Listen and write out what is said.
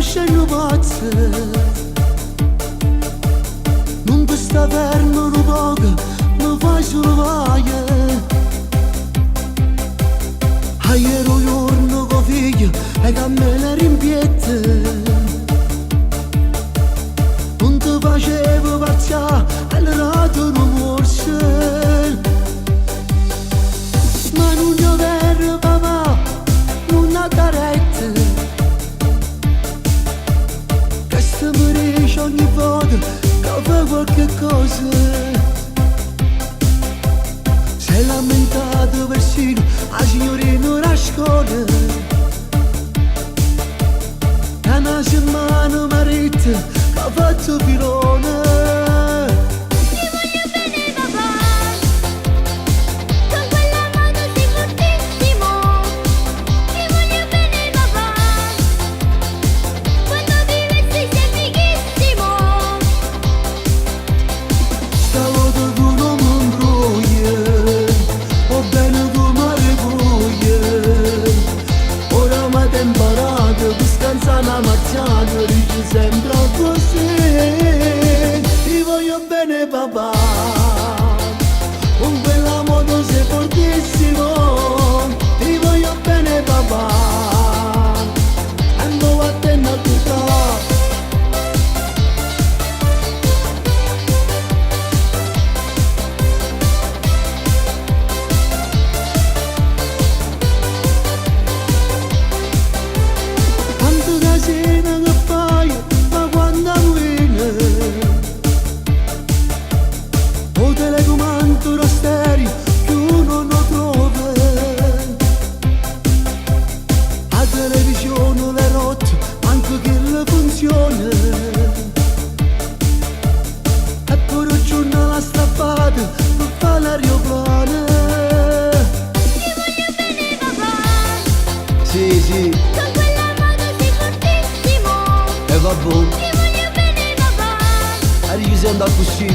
scendo pazzo, non ti sta fermo un poco, mi fai solo voglia. Ieri un giorno con figlio e che me la rimpietta, non ti facevo pazzare, allora tu non morsi. Ma non è vero papà, non ha da retta, che se mi dice ogni volta che fa qualche cosa. Si è lamentato persino a signorina a scuola, da una setmana marito che ha fatto pilone. Una mazzata dice sempre così, ti voglio bene papà, con quella moto sei fortissimo, ti voglio bene papà, ando a te a tutta. Casino che fai, ma quando viene o telecomando lo stereo che uno non trova, la televisione le rotte anche che le funziona, e pure il giornale strappato per fare l'aeroplano. Ti voglio bene papà, Sì, sì, e vabbè, ti voglio bene papà, e ci sei andato così.